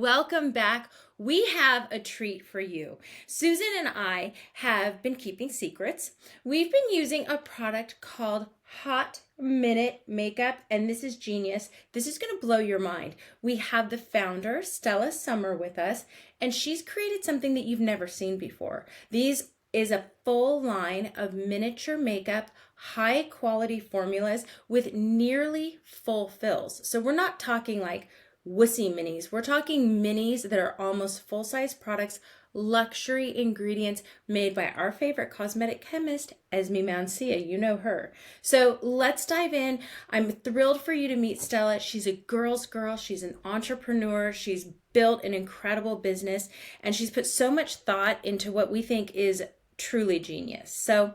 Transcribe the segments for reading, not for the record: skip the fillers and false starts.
welcome back. We have a treat for you. Susan and I have been keeping secrets. We've been using a product called Haute Minute Makeup, and this is genius. This is going to blow your mind. We have the founder, Stella Summer, with us, and she's created something that you've never seen before. These is a full line of miniature makeup, high quality formulas with nearly full fills. So we're not talking like wussy minis. We're talking minis that are almost full-size products, luxury ingredients made by our favorite cosmetic chemist, Esme Mancia. You know her. So let's dive in. I'm thrilled for you to meet Stella. She's a girl's girl. She's an entrepreneur. She's built an incredible business, and she's put so much thought into what we think is truly genius. So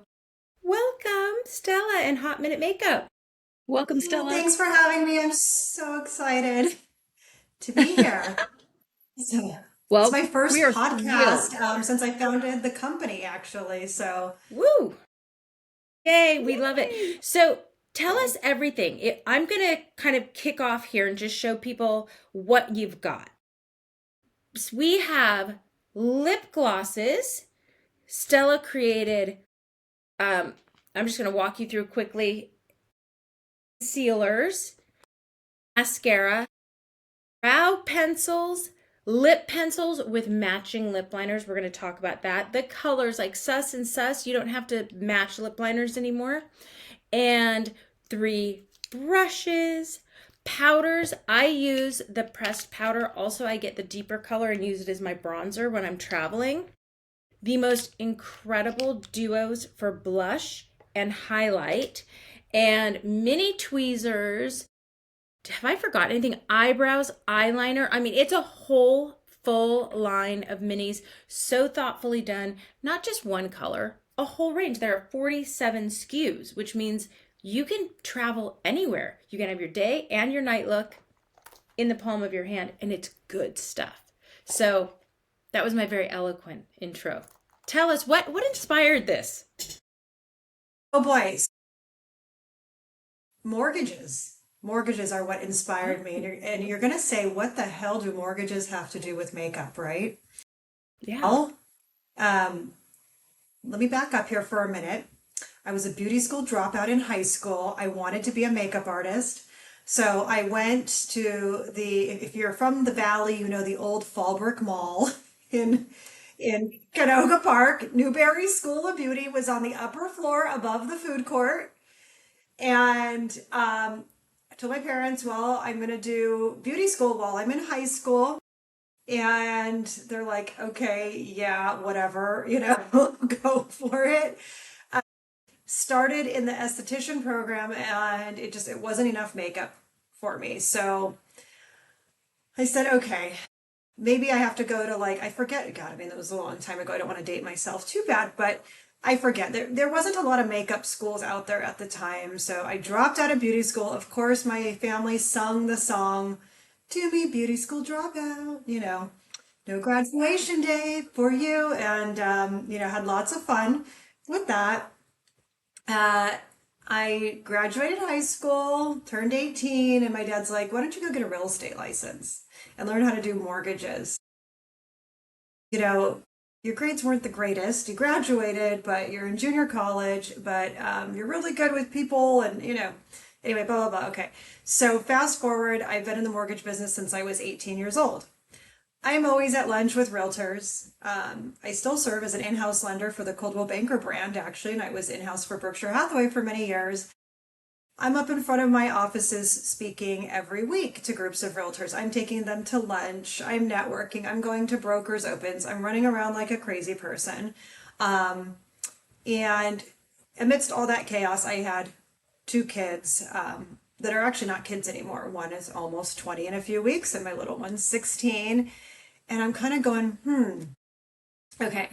welcome, Stella and Haute Minute Makeup. Welcome, Stella. Thanks for having me. I'm so excited to be here. So, it's my first podcast since I founded the company, actually. So, woo! Yay, we love it. So, tell us everything. I'm going to kind of kick off here and just show people what you've got. So we have lip glosses. Stella created, I'm just going to walk you through quickly. Concealers, mascara, brow pencils, lip pencils with matching lip liners. We're going to talk about that. The colors like sus and sus, you don't have to match lip liners anymore. And 3 brushes, powders. I use the pressed powder. Also, I get the deeper color and use it as my bronzer when I'm traveling. The most incredible duos for blush and highlight, and mini tweezers. Have I forgotten anything? Eyebrows, eyeliner. I mean, it's a whole full line of minis, so thoughtfully done. Not just one color, a whole range. There are 47 SKUs, which means you can travel anywhere. You can have your day and your night look in the palm of your hand, and it's good stuff. So that was my very eloquent intro. Tell us, what inspired this? oh boy, mortgages. Mortgages are what inspired me. And you're going to say, what the hell do mortgages have to do with makeup, right? Yeah. Well, let me back up here for a minute. I was a beauty school dropout in high school. I wanted to be a makeup artist. So I went to if you're from the Valley, you know, the old Fallbrook Mall in Canoga Park. Newberry School of Beauty was on the upper floor above the food court. And I told my parents, well, I'm going to do beauty school while I'm in high school. And they're like, okay, yeah, whatever, you know, go for it. Started in the esthetician program, and it wasn't enough makeup for me. So I said, okay, maybe I have to go to I forget, God, I mean, that was a long time ago. I don't want to date myself too bad, but I forget. There wasn't a lot of makeup schools out there at the time. So I dropped out of beauty school. Of course, my family sung the song to me, beauty school dropout, you know, no graduation day for you. And, had lots of fun with that. I graduated high school, turned 18, and my dad's like, why don't you go get a real estate license and learn how to do mortgages? You know, your grades weren't the greatest. You graduated, but you're in junior college, but you're really good with people and, anyway, blah, blah, blah. Okay. So fast forward, I've been in the mortgage business since I was 18 years old. I'm always at lunch with realtors. I still serve as an in-house lender for the Coldwell Banker brand, actually, and I was in-house for Berkshire Hathaway for many years. I'm up in front of my offices speaking every week to groups of realtors. I'm taking them to lunch. I'm networking. I'm going to brokers' opens. I'm running around like a crazy person. And amidst all that chaos, I had 2 kids that are actually not kids anymore. One is almost 20 in a few weeks, and my little one's 16. And I'm kind of going, okay,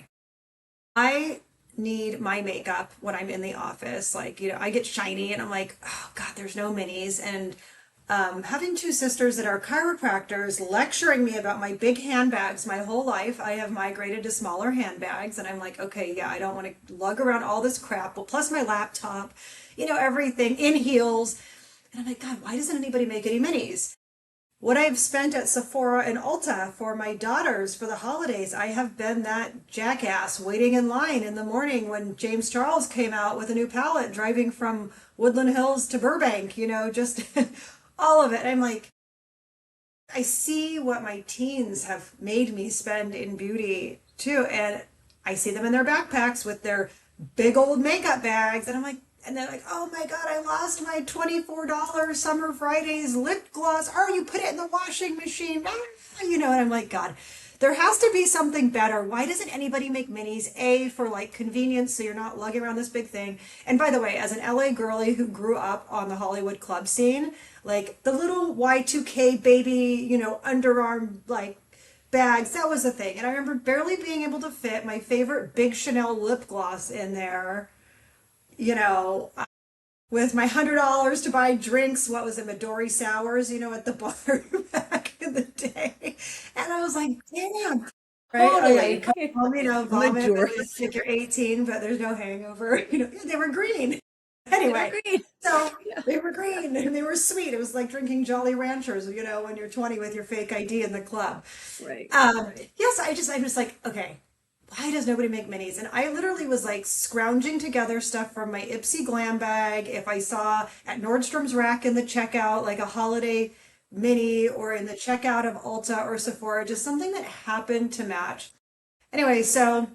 I need my makeup when I'm in the office. I get shiny and I'm like, oh God, there's no minis. And having 2 sisters that are chiropractors lecturing me about my big handbags my whole life, I have migrated to smaller handbags. And I'm like, okay, yeah, I don't want to lug around all this crap. Well, plus my laptop, everything in heels. And I'm like, God, why doesn't anybody make any minis? what I've spent at Sephora and Ulta for my daughters for the holidays. I have been that jackass waiting in line in the morning when James Charles came out with a new palette, driving from Woodland Hills to Burbank, just all of it. I'm like, I see what my teens have made me spend in beauty too. And I see them in their backpacks with their big old makeup bags. And I'm like, and they're like, oh my God, I lost my $24 Summer Fridays lip gloss. Oh, you put it in the washing machine. And I'm like, God, there has to be something better. Why doesn't anybody make minis? A, for like convenience, so you're not lugging around this big thing. And by the way, as an LA girly who grew up on the Hollywood club scene, like the little Y2K baby, underarm like bags, that was the thing. And I remember barely being able to fit my favorite big Chanel lip gloss in there, you know, with my $100 to buy drinks. What was it, Midori sours, at the bar back in the day. And I was like, damn. Right? Oh yeah, you Totally. come home, vomit, but Midori. you think you're 18, but there's no hangover. They were green. They were Anyway, green. so Yeah. they were green and they were sweet. It was like drinking Jolly Ranchers, when you're 20 with your fake ID in the club. Right. Yes, I'm just like, okay, why does nobody make minis? And I literally was like scrounging together stuff from my Ipsy Glam Bag. If I saw at Nordstrom's rack in the checkout, like a holiday mini, or in the checkout of Ulta or Sephora, just something that happened to match. Anyway, so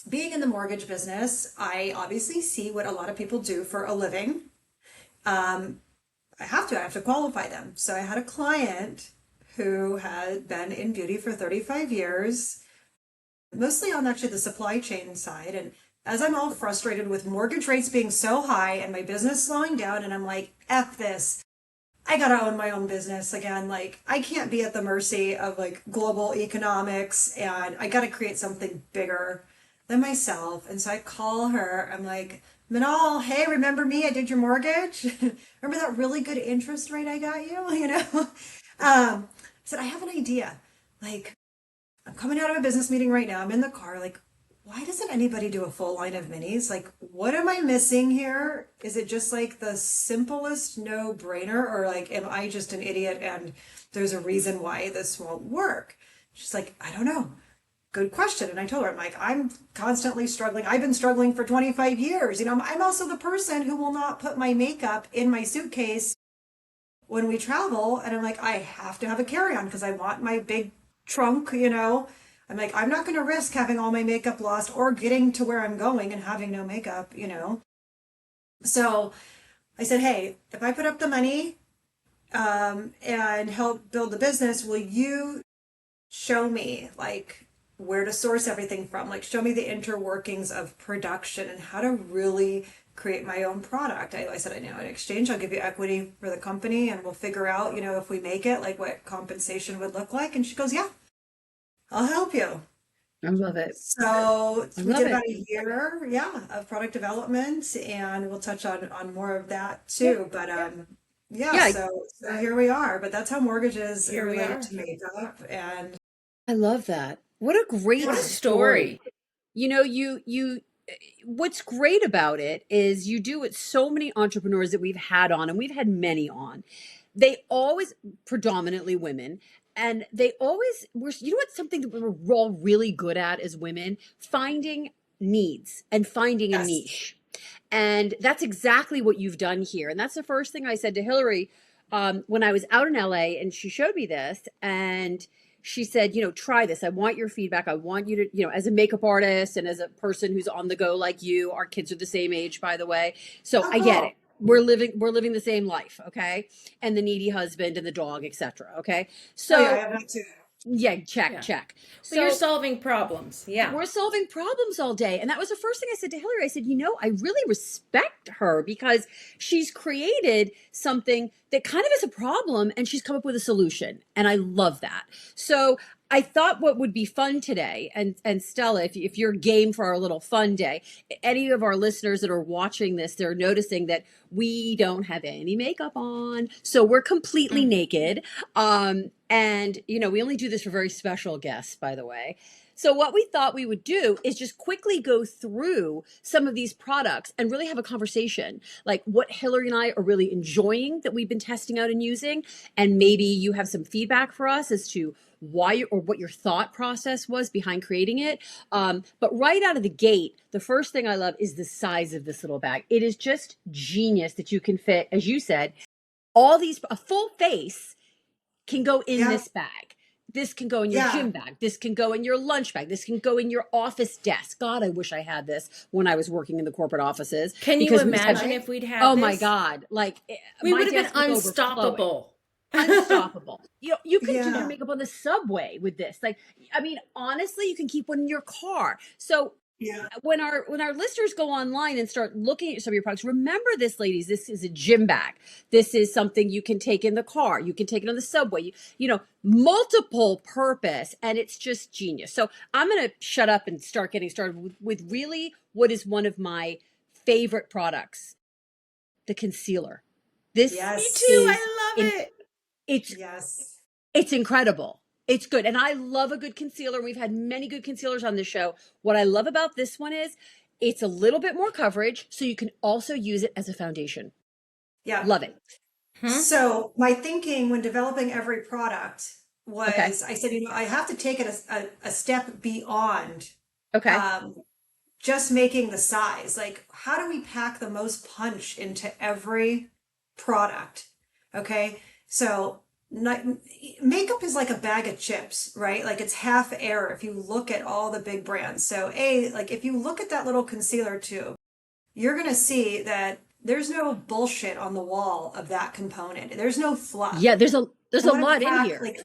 being in the mortgage business, I obviously see what a lot of people do for a living. Um, I have to qualify them. So I had a client who had been in beauty for 35 years, mostly on actually the supply chain side. And as I'm all frustrated with mortgage rates being so high and my business slowing down, and I'm like, F this. I gotta own my own business again. Like, I can't be at the mercy of like global economics, and I gotta create something bigger than myself. And so I call her. I'm like, Manal, hey, remember me? I did your mortgage. Remember that really good interest rate I got you? I said, I have an idea. Like, I'm coming out of a business meeting right now. I'm in the car. Like, why doesn't anybody do a full line of minis? Like, what am I missing here? Is it just like the simplest no brainer? Or like, am I just an idiot and there's a reason why this won't work? She's like, I don't know. Good question. And I told her, I'm like, I'm constantly struggling. I've been struggling for 25 years. I'm also the person who will not put my makeup in my suitcase when we travel. And I'm like, I have to have a carry-on because I want my big trunk. I'm like, I'm not going to risk having all my makeup lost or getting to where I'm going and having no makeup. So I said, hey, if I put up the money and help build the business, will you show me like where to source everything from? Like, show me the interworkings of production and how to really create my own product. I said, I know in exchange, I'll give you equity for the company and we'll figure out, if we make it, like what compensation would look like. And she goes, yeah, I'll help you. I love it. So I we love did it. about a year, yeah, of product development, and we'll touch on more of that Yeah. too. But yeah, Yeah. so here we are. But that's how mortgages Here we relate are. to makeup, and I love that. What a great What a story. story. What's great about it is you do what so many entrepreneurs that we've had on, and we've had many on. They always, predominantly women, and they always were, what's something that we're all really good at as women? Finding needs and finding a yes, niche. And that's exactly what you've done here. And that's the first thing I said to Hillary when I was out in LA and she showed me this. And she said, try this. I want your feedback. I want you to, as a makeup artist and as a person who's on the go like you, our kids are the same age, by the way. So oh I get cool, it. We're living the same life, okay? And the needy husband and the dog, etc. Okay. oh yeah, I So have that too. yeah, check, Yeah. check. Well, you're So solving problems. Yeah. we're solving problems all day. And that was the first thing I said to Hillary. I said, I really respect her because she's created something that kind of is a problem and she's come up with a solution. And I love that. So I thought what would be fun today, and Stella, if you're game for our little fun day, any of our listeners that are watching this, they're noticing that we don't have any makeup on, so we're completely Mm. naked. And we only do this for very special guests, by the way. So what we thought we would do is just quickly go through some of these products and really have a conversation, like what Hillary and I are really enjoying that we've been testing out and using, and maybe you have some feedback for us as to why or what your thought process was behind creating it. But right out of the gate, the first thing I love is the size of this little bag. It is just genius that you can fit, as you said, a full face can go in Yeah, this bag. This can go in your yeah, gym bag. This can go in your lunch bag. This can go in your office desk. God, I wish I had this when I was working in the corporate offices Can you because we had, imagine right. if we'd had oh my this? God, like We my would have been desk was overflowing. unstoppable. Unstoppable. You can do your Yeah, makeup on the subway with this. Like, I mean, honestly, you can keep one in your car. So yeah, when our listeners go online and start looking at some of your products, remember this, ladies. This is a gym bag. This is something you can take in the car. You can take it on the subway. Multiple purpose, and it's just genius. So I'm gonna shut up and start getting started with really what is one of my favorite products, the concealer. This Me yes, too. is I in love it. it's yes. it's incredible. It's good. And I love a good concealer. We've had many good concealers on this show. What I love about this one is it's a little bit more coverage, so you can also use it as a foundation. Yeah. Love it. Hmm? So my thinking when developing every product Okay. was, I said, I have to take it a step beyond Okay. um, just making the size. Like, how do we pack the most punch into every product? Okay. So not, makeup is like a bag of chips, right? Like it's half air if you look at all the big brands. So like if you look at that little concealer tube, you're going to see that there's no bullshit on the wall of that component. There's no fluff. Yeah, there's I a want to lot in pack here. like,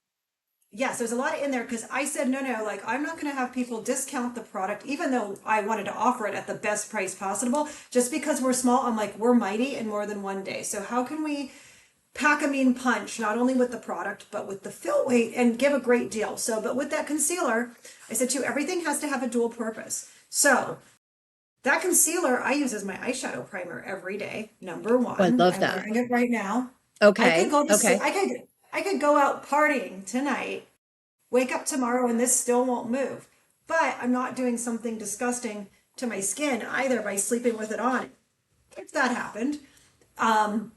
yes, there's a lot in there because I said, no, no, like I'm not going to have people discount the product, even though I wanted to offer it at the best price possible. Just because we're small, I'm like, we're mighty in more than one day. So how can we pack a mean punch, not only with the product, but with the fill weight and give a great deal? So, but with that concealer, I said too, everything has to have a dual purpose. So that concealer I use as my eyeshadow primer every day. Number Oh, I one, love I'm that. wearing it right now. I could Okay. go to Okay. I could go out partying tonight, wake up tomorrow, and this still won't move. But I'm not doing something disgusting to my skin either by sleeping with it on. If that happened, um,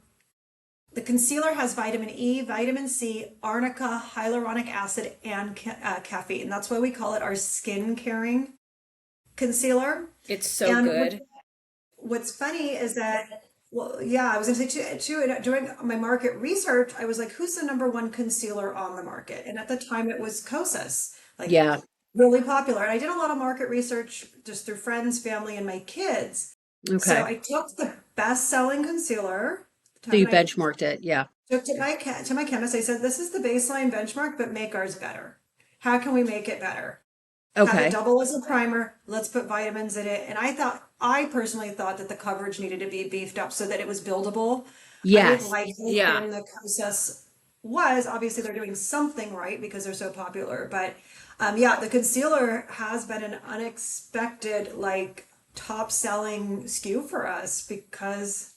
the concealer has vitamin E, vitamin C, arnica, hyaluronic acid, and caffeine. That's why we call it our skin caring concealer. It's so And good. what's funny is that, well, yeah, I was going to say too, during my market research, I was like, who's the number one concealer on the market? And at the time it was Kosas, like Yeah. really popular. And I did a lot of market research just through friends, family, and my kids. So Okay. I took the best selling concealer So you and I benchmarked it. Yeah. took to my chemist. I said, this is the baseline benchmark, but make ours better. How can we make it better? Have it Okay. double as a primer. Let's put vitamins in it. And I personally thought that the coverage needed to be beefed up so that it was buildable. I didn't Yes. like Yeah. anything the process was. Obviously, they're doing something right because they're so popular. But yeah, the concealer has been an unexpected, like, top selling SKU for us because,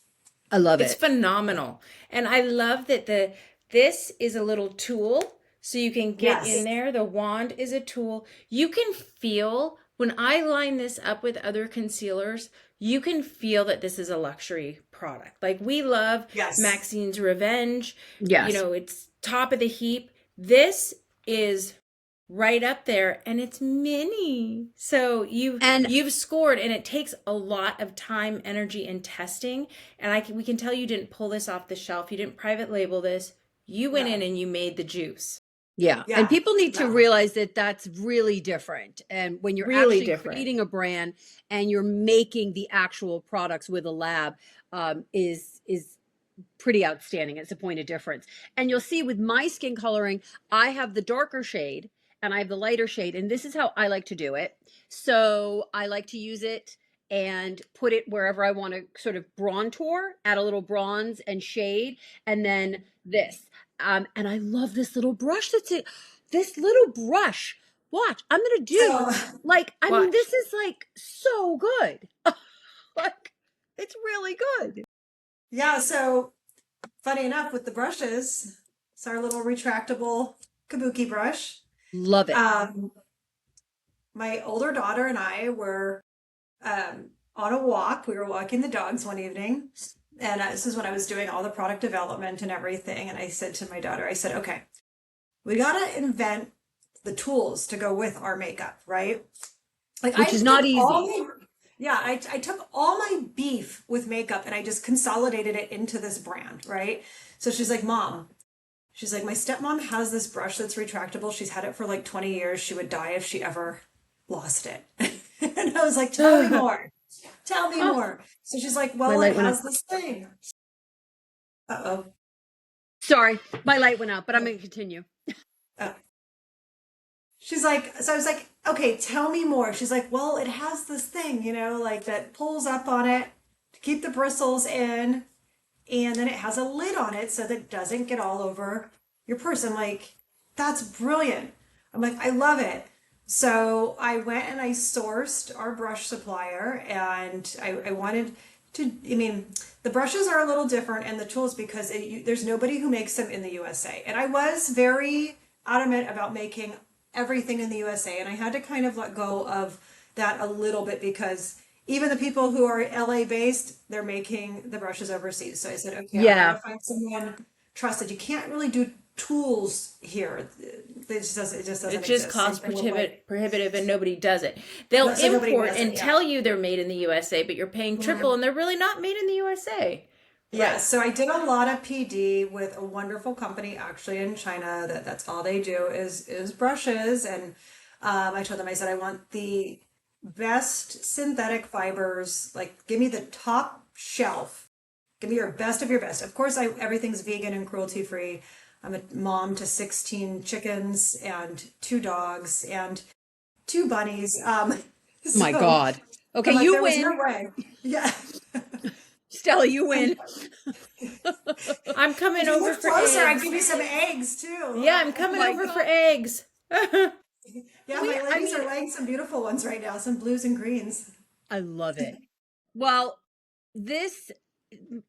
I love It's it. phenomenal. And I love that this is a little tool so you can get in yes, there. The wand is a tool. You can feel when I line this up with other concealers, you can feel that this is a luxury product. Like we love yes, Maxine's Revenge. Yes. It's top of the heap. This is right up there and it's mini. So And you've scored, and it takes a lot of time, energy, and testing. And we can tell you didn't pull this off the shelf. You didn't private label this. You went in no, and you made the juice. yeah, and yeah, people need to no, realize that that's really different. And when you're Really actually different. creating a brand and you're making the actual products with a lab, is pretty outstanding. It's a point of difference. And you'll see with my skin coloring, I have the darker shade and I have the lighter shade, and this is how I like to do it. So I like to use it and put it wherever I want to sort of bronzer, add a little bronze and shade, and then this. And I love this little brush that's it. this little brush, watch, I'm gonna do So, like, I mean, Watch. this is like so good. Like, it's really good. yeah, so funny enough with the brushes, it's our little retractable kabuki brush. Love it. Um, my older daughter and I were on a walk. We were walking the dogs one evening, and this is when I was doing all the product development and everything. And I said to my daughter, I said, okay, we gotta invent the tools to go with our makeup, right? Like Which I is not took easy. yeah, I took all my beef with makeup and I just consolidated it into this brand, right? So she's like, Mom, she's like, my stepmom has this brush that's retractable. She's had it for like 20 years. She would die if she ever lost it. And I was like, tell me more. Tell me Oh, more. So she's like, my well, it light went out. has this thing. Uh-oh. Sorry, my light went out, but I'm gonna continue. Oh. She's like, so I was like, okay, tell me more. She's like, well, it has this thing, like that pulls up on it to keep the bristles in. And then it has a lid on it so that it doesn't get all over your purse. I'm like, that's brilliant. I'm like, I love it. So I went and I sourced our brush supplier and I wanted to, I mean, the brushes are a little different and the tools because there's nobody who makes them in the USA. And I was very adamant about making everything in the USA. And I had to kind of let go of that a little bit because even the people who are LA based, they're making the brushes overseas. So I said, okay, I got Yeah, to find someone trusted. You can't really do tools here. It just doesn't It's just exist. Same cost thing with like, prohibitive and nobody does it. They'll so nobody import does it. and Yeah. tell you they're made in the USA, but you're paying triple and they're really not made in the USA. Yeah, Right. so I did a lot of PD with a wonderful company actually in China that's all they do is brushes and I told them I said I want the best synthetic fibers, like give me the top shelf. Give me your best of your best. Of course everything's vegan and cruelty free. I'm a mom to 16 chickens and two dogs and two bunnies. my So God. Okay, I'm like you there was no win. way. Yeah. Stella, you win. I'm coming If you over look for closer, I'd give eggs. you some eggs too. Yeah, I'm Oh coming my over for God. eggs. Yeah, We, my I ladies mean, are laying some beautiful ones right now, some blues and greens. I love it. Well, this,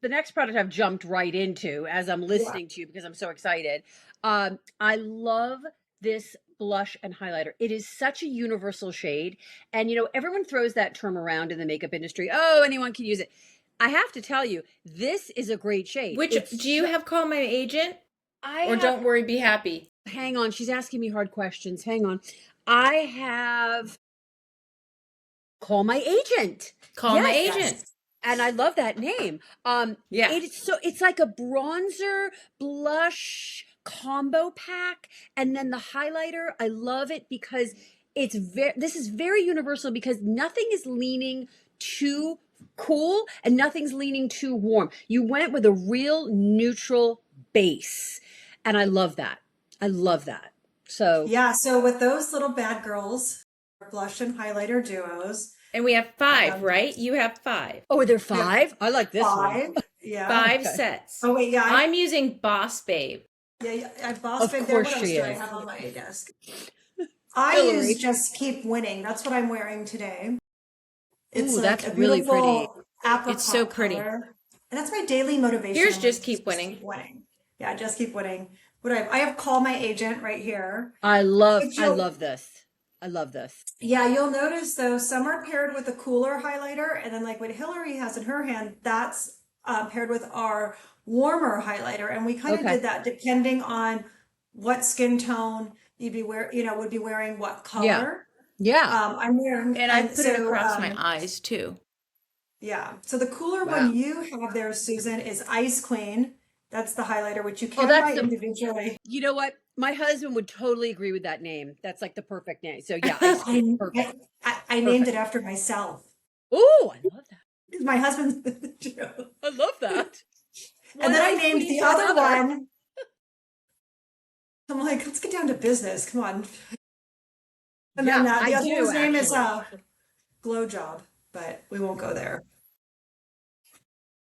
the next product I've jumped right into as I'm Yeah. listening to you because I'm so excited. I love this blush and highlighter. It is such a universal shade. And, everyone throws that term around in the makeup industry. Oh, anyone can use it. I have to tell you, this is a great shade. Which do you have call my agent I or have, don't worry, be happy? hang on, she's asking me hard questions. Hang on. I have call my agent. Call my Yes. agent. Yes. And I love that name. Yeah. It's like a bronzer blush combo pack, and then the highlighter. I love it because this is very universal because nothing is leaning too cool and nothing's leaning too warm. You went with a real neutral base, and I love that. I love that. So, Yeah, so with those little bad girls, blush and highlighter duos, And we have five, um, right? You have five. oh, are there we have 5? I like this one. five. Yeah. Five Okay. sets. Oh wait, I'm using Boss Babe. I boss Of babe there. course What else she do I is. have on my desk? I use Hillary. Just Keep Winning. That's what I'm wearing today. It's Ooh, like that's a really pretty. beautiful It's so apricot pretty. color. And that's my daily motivation Here's in Just life. Keep Just Winning. keep winning. Yeah, just keep winning. What I have Call My Agent right here. But I you'll love this. I love this. Yeah, you'll notice though, some are paired with a cooler highlighter, and then like what Hillary has in her hand, that's paired with our warmer highlighter. And we kind of Okay. did that depending on what skin tone would be wearing what Yeah. color. Yeah. I'm wearing, And I and put it so across my eyes too. yeah. So the cooler Wow. one you have there, Susan, is Ice Queen. That's the highlighter, which you Oh, can that's buy the, individually. you know what? My husband would totally agree with that name. That's like the perfect name. So yeah, ice I, queen. Perfect. I named it Perfect. after myself. Oh, I love that. My husband's Joe. I love that. And One then I ice named queen the to other another. one. I'm like, let's get down to business. Come on. And then Yeah, I the other do one's name is actually. Glow Job, but we won't go there.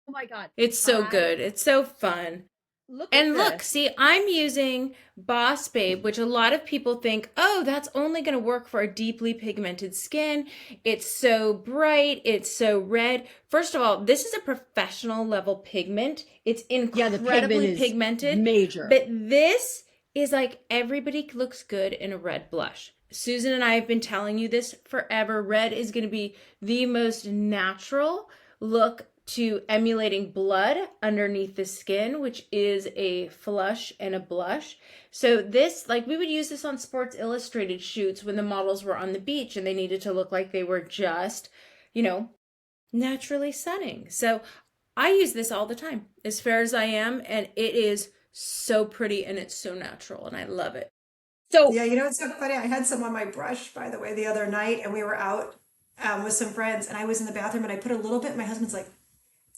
Oh my God. It's so I good. It's so fun. Look at And look, this. see, I'm using Boss Babe, which a lot of people think, oh, that's only going to work for a deeply pigmented skin. It's so bright, it's so red. First of all, this is a professional level pigment. It's Yeah, the pigment incredibly is pigmented, major. but this is like everybody looks good in a red blush. Susan and I have been telling you this forever. Red is going to be the most natural look to emulating blood underneath the skin, which is a flush and a blush. So this, like we would use this on Sports Illustrated shoots when the models were on the beach and they needed to look like they were just, you know, naturally sunning. So I use this all the time, as fair as I am, and it is so pretty and it's so natural and I love it. So Yeah, you know, it's so funny. I had some on my brush, by the way, the other night, and we were out with some friends, and I was in the bathroom, and I put a little bit. My husband's like,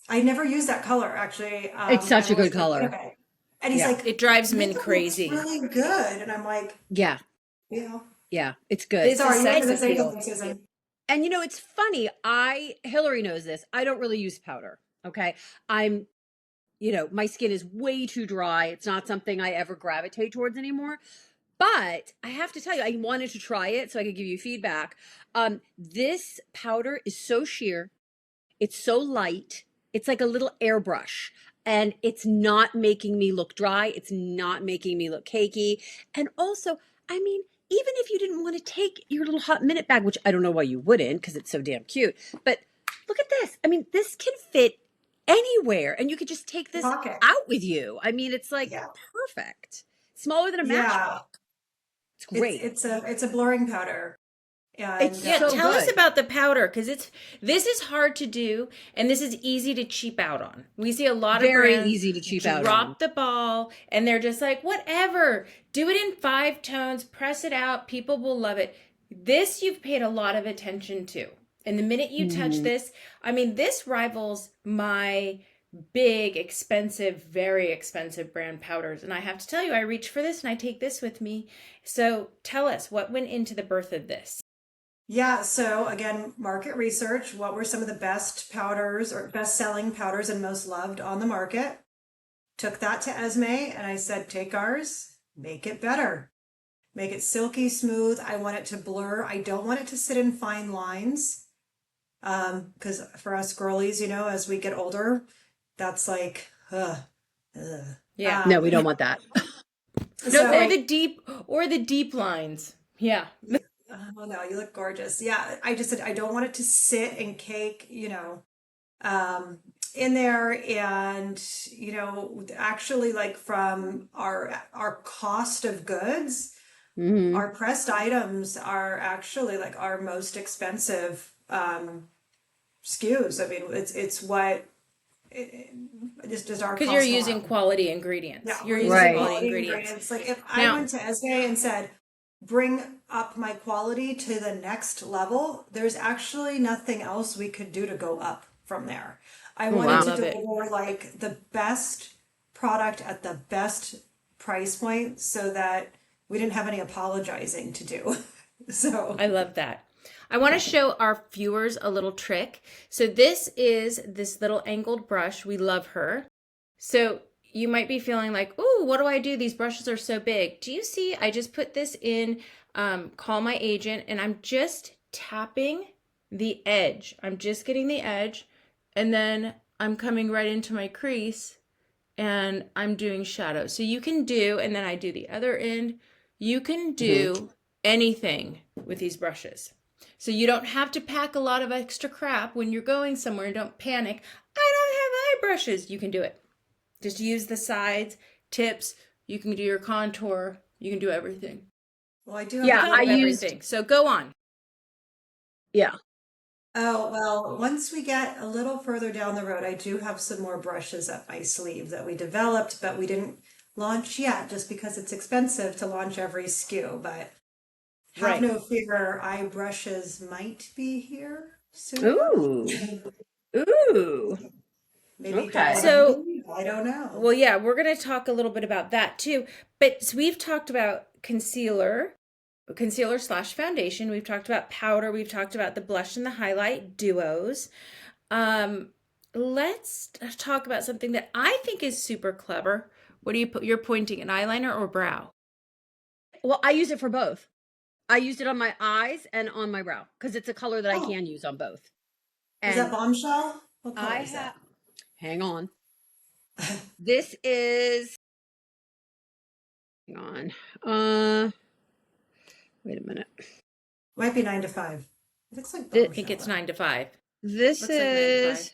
I never use that color, actually. it's such I've a good always been color. okay. And he's Yeah. like, It drives men makeup looks crazy. really good. And I'm like, Yeah. you know, Yeah. It's good. It's a sorry, you were sex going to say appeal. something, Susan. And it's funny. Hillary knows this. I don't really use powder. Okay. I'm, my skin is way too dry. It's not something I ever gravitate towards anymore. But I have to tell you, I wanted to try it so I could give you feedback. This powder is so sheer. It's so light. It's like a little airbrush. And it's not making me look dry. It's not making me look cakey. And also, I mean, even if you didn't want to take your little Hot Minute bag, which I don't know why you wouldn't because it's so damn cute, but look at this. I mean, this can fit anywhere and you could just take this Pocket. out with you. I mean, it's like Yeah. perfect. Smaller than a Yeah. matchbook. It's great. It's a blurring powder. It's And Yeah, so tell us good. about the powder because this is hard to do and this is easy to cheap out on. We see a lot of Very brands easy to cheap out on. drop the ball and they're just like, whatever, do it in 5 tones, press it out, people will love it. This you've paid a lot of attention to. And the minute you touch Mhm. this, I mean, this rivals my big, expensive, very expensive brand powders. And I have to tell you, I reach for this and I take this with me. So tell us what went into the birth of this. yeah, so again, market research. What were some of the best powders or best selling powders and most loved on the market? Took that to Esme and I said, take ours, make it better. Make it silky smooth. I want it to blur. I don't want it to sit in fine lines. Because for us girlies, as we get older, that's like, ugh. Yeah. No, we don't want that. No, So, or the deep lines. Yeah. oh no, you look gorgeous. Yeah, I just said I don't want it to sit and cake, um, in there, and actually, like from our cost of goods, Hmm. our pressed items are actually like our most expensive SKUs. I mean, it's what just our Because you're cost using alone. quality ingredients. Yeah, You're we're using using Right. quality quality ingredients. ingredients. Like if I Now, went to Esme and said, bring up my quality to the next level, there's actually nothing else we could do to go up from there. I Oh, I wanted wow. to love it. deliver like the best product at the best price point so that we didn't have any apologizing to do. So, I love that. I want to show our viewers a little trick. So this is this little angled brush. We love her. So you might be feeling like, ooh, what do I do? These brushes are so big. Do you see? I just put this in Call My Agent and I'm just tapping the edge. I'm just getting the edge and then I'm coming right into my crease and I'm doing shadow. So you can do, and then I do the other end. You can Hmm. do anything with these brushes. So you don't have to pack a lot of extra crap when you're going somewhere and don't panic. I don't have eye brushes. You can do it. Just use the sides, tips. You can do your contour. You can do everything. well, I do have You a Yeah, can I do couple. used, everything. So go on. yeah. Oh, well, once we get a little further down the road, I do have some more brushes up my sleeve that we developed, but we didn't launch yet just because it's expensive to launch every SKU. But have Right. no fear, eye brushes might be here soon. Ooh. Ooh. Maybe Okay. So, diamond, I don't know. well, yeah, we're going to talk a little bit about that too. But so we've talked about concealer slash foundation. We've talked about powder. We've talked about the blush and the highlight duos. Um, let's talk about something that I think is super clever, What do you put? You're pointing an eyeliner or brow? Well, I use it for both. I used it on my eyes and on my brow because it's a color that I Oh, can use on both. is that And Bombshell? What I color is have, that? hang on. This is, hang on. Wait a minute. Might be 9 to 5. It looks like This, I think Bombshell it's though. 9 to 5. this Looks like 9 to 5. is,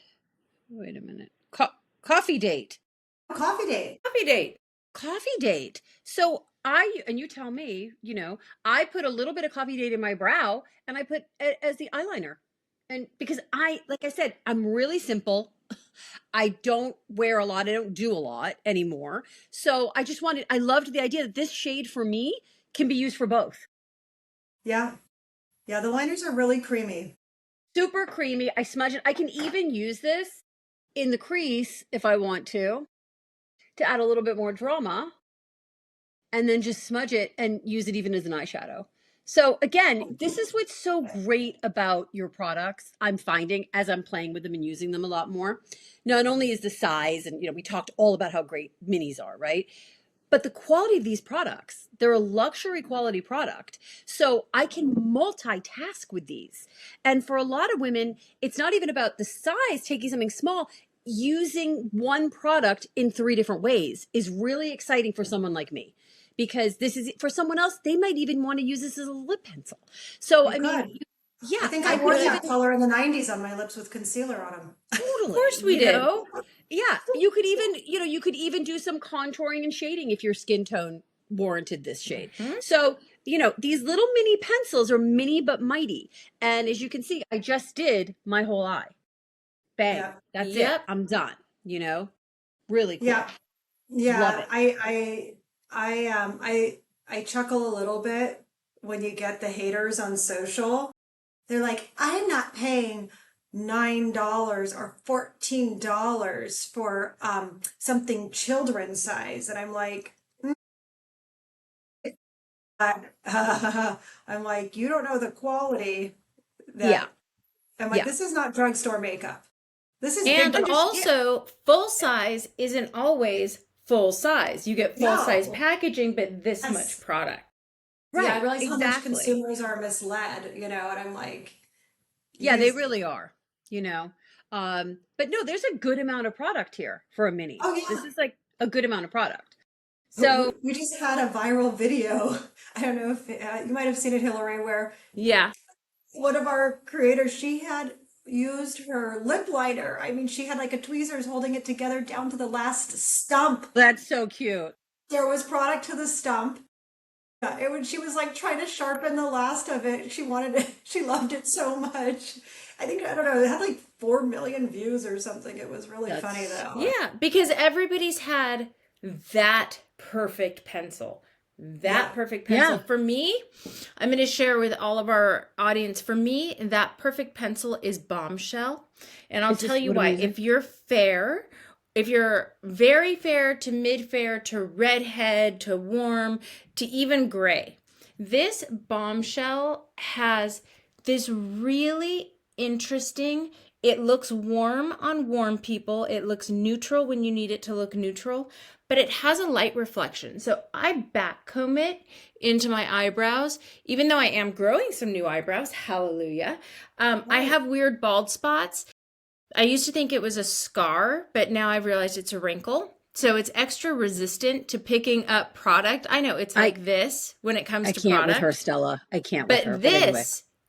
wait a minute. Coffee date. Coffee date. Coffee date. Coffee date. So and you tell me, I put a little bit of coffee date in my brow and I put it as the eyeliner. And because like I said, I'm really simple. I don't wear a lot. I don't do a lot anymore. So I loved the idea that this shade for me can be used for both. Yeah. Yeah, the liners are really creamy. Super creamy. I smudge it. I can even use this in the crease if I want to add a little bit more drama, and then just smudge it and use it even as an eyeshadow. So again, this is what's so great about your products. I'm finding as I'm playing with them and using them a lot more. Not only is the size, and we talked all about how great minis are, right? But the quality of these products, they're a luxury quality product. So I can multitask with these. And for a lot of women, it's not even about the size, taking something small. Using one product in 3 different ways is really exciting for someone like me, because this is for someone else. They might even want to use this as a lip pencil. So, You I mean, could. I yeah, think I I could wore even that color in the 90s on my lips with concealer on them. Of totally, course we did. yeah, you could even do some contouring and shading if your skin tone warranted this shade. Hmm. So, these little mini pencils are mini but mighty. And as you can see, I just did my whole eye. Bang. Yeah. That's it. Yep. I'm done, you know? Really Yeah. cool. Love Yeah. it. I chuckle a little bit when you get the haters on social. They're like, I'm not paying $9 or $14 for something children's size. And I'm like, I'm like, you don't know the quality Yeah. that I'm like, Yeah. this is not drugstore makeup. This is And big. Yeah. also, full size isn't always full size. You get full size No. packaging, but this much Yes. product. Yeah, I Right. realize how much Exactly. consumers are misled, and I'm like, Yeah, they these, really are, you know. But no, there's a good amount of product here for a mini. oh This yeah. is like a good amount of product. So, We just had a viral video. I don't know if you might have seen it, Hillary, where Yeah. one of our creators, she had used her lip liner. I mean, she had like a tweezers holding it together down to the last stump. that's so cute. There was product to the stump. She was like trying to sharpen the last of it. She wanted it. She loved it so much. I don't know. It had like 4 million views or something. It was really funny That's though. Yeah, because everybody's had that perfect pencil. That Yeah. perfect pencil. yeah. For me, I'm going to share with all of our audience. For me, that perfect pencil is Bombshell. And I'll Is tell this you what I'm why. using? If you're fair, if you're very fair to mid fair to redhead to warm to even gray, this Bombshell has this really interesting, it looks warm on warm people. It looks neutral when you need it to look neutral, but it has a light reflection. So I backcomb it into my eyebrows, even though I am growing some new eyebrows. Hallelujah. I Right. have weird bald spots. I used to think it was a scar, but now I've realized it's a wrinkle. So it's extra resistant to picking up product. I know it's I like this when it comes I to can't with her, product. Stella. I can't with her. But But anyway.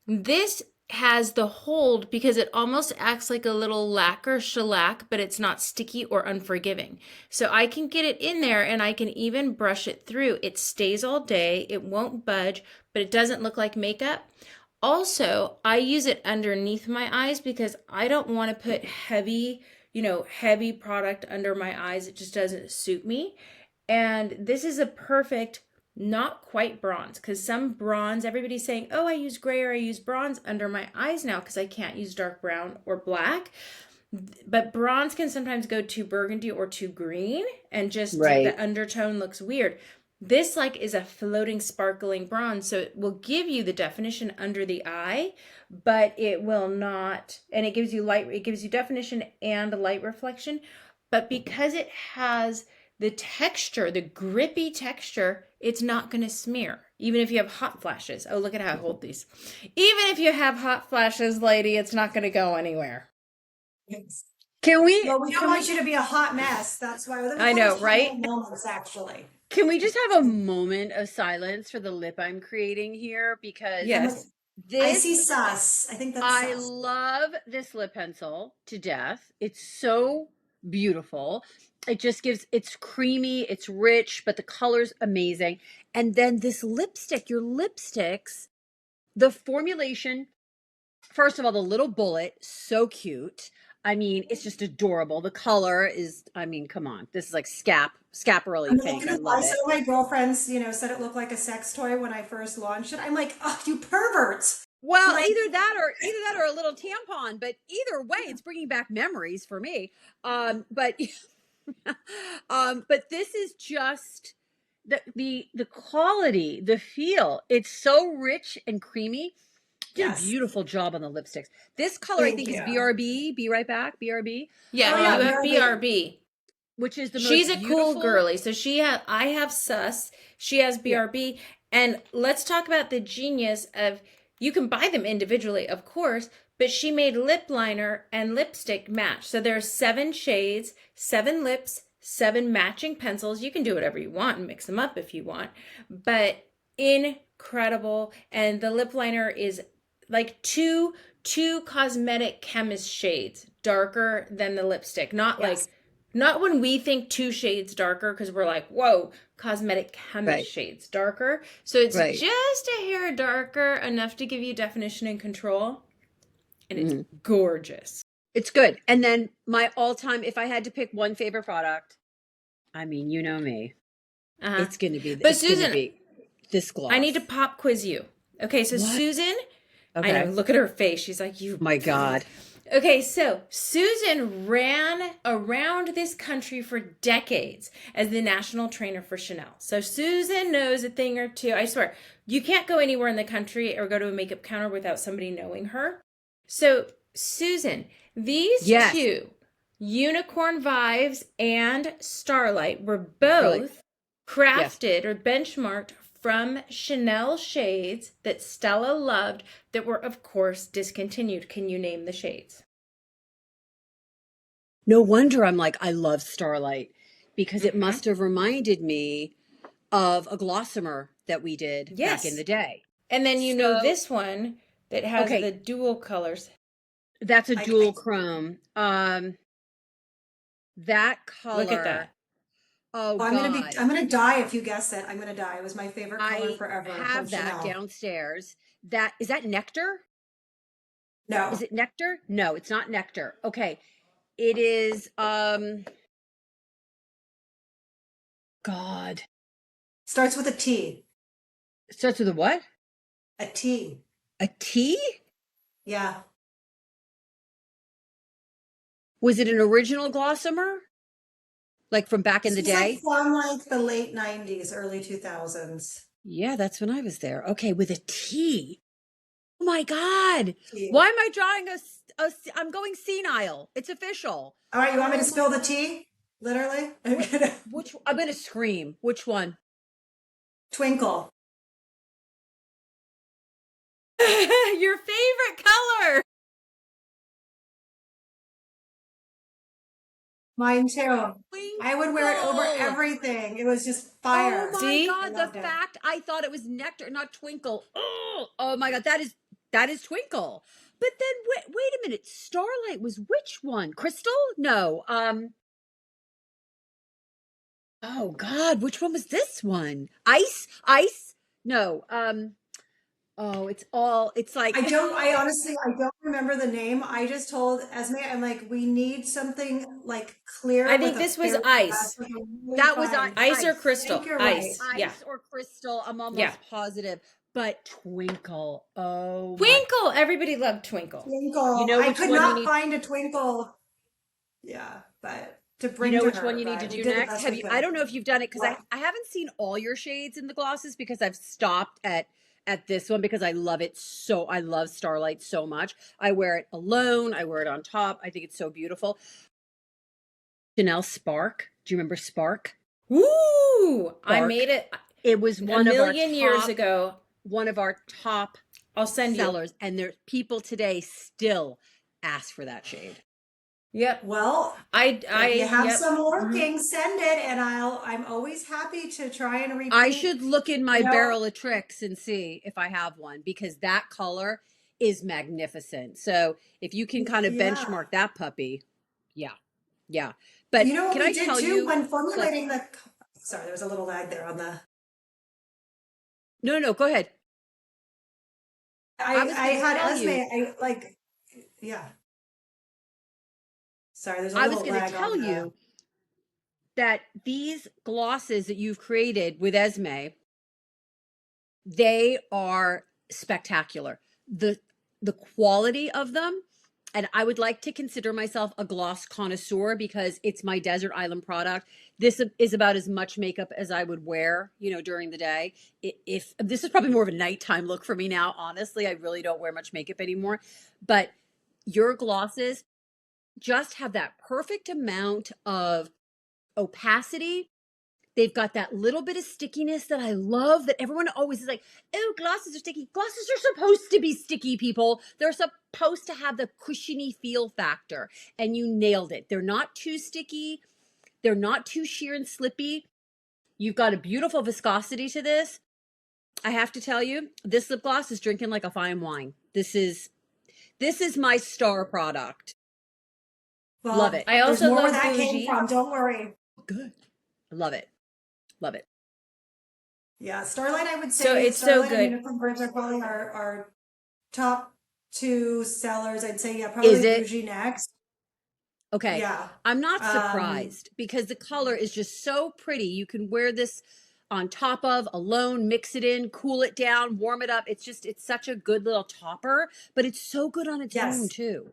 this has the hold because it almost acts like a little lacquer shellac, but it's not sticky or unforgiving. So I can get it in there and I can even brush it through. It stays all day. It won't budge, but it doesn't look like makeup. Also, I use it underneath my eyes because I don't want to put heavy product under my eyes. It just doesn't suit me. And this is a perfect, not quite bronze, because some bronze, everybody's saying, oh, I use gray or I use bronze under my eyes now because I can't use dark brown or black. But bronze can sometimes go too burgundy or too green and just Right. the undertone looks weird. This like is a floating sparkling bronze, so it will give you the definition under the eye, but it will not, and it gives you definition and light reflection. But because it has the texture, the grippy texture, it's not going to smear. Even if you have hot flashes. Oh, look at how I hold these. Even if you have hot flashes, lady, it's not going to go anywhere. Yes. Can we Well, we don't want you to be a hot mess. That's why I know, there's right? moments actually. can we just have a moment of silence for the lip I'm creating here? Because Yes. I see this, sus. I think that's I sus. love this lip pencil to death. It's so beautiful. It just gives, it's creamy, it's rich, but the color's amazing. And then this lipstick, your lipsticks, the formulation, first of all, the little bullet, so cute. I mean, it's just adorable. The color is, I mean, come on. This is like I'm scaparelli not pink. I gonna lie. love Some it. of my girlfriends, said it looked like a sex toy when I first launched it. I'm like, oh, you perverts! Well, Like, either that or a little tampon, but either way, it's bringing back memories for me. But but this is just the quality, the feel. It's so rich and creamy. Did a yes, beautiful job on the lipsticks. This color, I thank think, is you. BRB. Be right back, BRB. Yeah, Oh yeah, you have BRB. BRB. Which is the She's most a cool beautiful. girly. So I have sus, she has Yeah, BRB, and let's talk about the genius of you can buy them individually, of course, but she made lip liner and lipstick match. So there's 7 shades, 7 lips, 7 matching pencils. You can do whatever you want and mix them up if you want, but incredible. And the lip liner is like two cosmetic chemist shades darker than the lipstick. Yes. Not when we think 2 shades darker because we're like, whoa, cosmetic chemist right, shades darker. So it's right. just a hair darker, enough to give you definition and control. And it's Mhm. gorgeous. It's good. And then my all-time, if I had to pick one favorite product, I mean, you know me. Uh-huh. It's gonna be But it's gonna Susan, be this I need to gloss. pop quiz you. Okay, so What? Susan, I know, Okay. look at her face. She's like, you. My God. Okay, so Susan ran around this country for decades as the national trainer for Chanel. So Susan knows a thing or two. I swear, you can't go anywhere in the country or go to a makeup counter without somebody knowing her. So, Susan, these Yes. two, Unicorn Vibes and Starlight, were Really. both Yes. crafted or benchmarked from Chanel shades that Stella loved that were, of course, discontinued. Can you name the shades? No wonder I'm like, I love Starlight because it Mm-hmm. must have reminded me of a Glossamer that we did back in Yes. the day. And then So, this one that has the okay, dual colors. that's a I dual chrome. That Look at color, that. oh Oh, God. I'm gonna die if you guess it. I'm gonna die. It was my favorite color I forever from have that Chanel. downstairs. That is that nectar? Is No, it nectar? No, it's not nectar. Okay. It is God. starts with a T. Starts with a what? A T. A T? Yeah. Was it an original Glossamer? Like from back in This the was like day? from like the late 90s, early 2000s. Yeah, that's when I was there. Okay, with a T. Oh my God. T. Why am I drawing I'm going senile. It's official. All right, you want me to Oh my spill the God. tea? Literally? What which I'm gonna scream. Which one? Twinkle. Your favorite color. Mine too. I would wear it over Twinkle. everything. It was just Oh fire. my See? I God, the loved it. fact I thought it was nectar, not twinkle. Oh my God, that is twinkle. But then wait a minute. Starlight was which one? Crystal? No. Oh God, which one was this one? Ice? Ice? No. Oh, it's like I don't remember the name. I just told Esme, I'm like, we need something like I clear with think a this was fairy dust, ice. like a really that was fine. Ice or ice. I think crystal? you're right. Ice. Yeah. Ice or crystal, I'm Yeah. almost positive. But twinkle. Oh my. Twinkle. Everybody loved Twinkle. You Twinkle. know I which could one you not need find a twinkle. Yeah, but to You bring know to which one her, you need to but we do did the next? best Have we you I could. don't know if you've done it because What? I haven't seen all your shades in the glosses because I've stopped at this one because I love it so I love Starlight so much. I wear it alone, I wear it on top. I think it's so beautiful. Chanel Spark. Do you remember Spark? Woo! I dark. made it It was a million years ago. one of our top I'll send you. sellers, and there people today still ask for that shade. Yep. Well, if you have Yep. some working, send it, and I'm always happy to try and I repeat. should look in my You know, barrel of tricks and see if I have one, because that color is magnificent. So if you can kind of yeah. benchmark that puppy, yeah, yeah. But You know what can we I did tell too you, when like, formulating the. Sorry, there was a little lag there on the. no, go ahead. I was I going to had tell Esme. you, Yeah. Sorry, there's a I was little going to lag tell on the. you that these glosses that you've created with Esme, they are spectacular. The quality of them, and I would like to consider myself a gloss connoisseur because it's my desert island product. This is about as much makeup as I would wear, during the day. If this is probably more of a nighttime look for me now, honestly, I really don't wear much makeup anymore. But your glosses just have that perfect amount of opacity. They've got that little bit of stickiness that I love, that everyone always is like, oh, glosses are sticky. Glosses are supposed to be sticky, people. They're supposed to have the cushiony feel factor. And you nailed it. They're not too sticky. They're not too sheer and slippy. You've got a beautiful viscosity to this. I have to tell you, this lip gloss is drinking like a fine wine. This is my star product. Love Well, it. I there's also more where love that came bougie. from. Don't worry. Good. Love it. Love it. Yeah, Starlight. I would So say it's so Starlight and good. Unicorn Bridge are probably our top two sellers. I'd say yeah, Is probably it? Bougie next. Okay. Yeah. I'm not Um, surprised because the color is just so pretty. You can wear this on top of, alone, mix it in, cool it down, warm it up. It's such a good little topper, but it's so good on its own yes. too.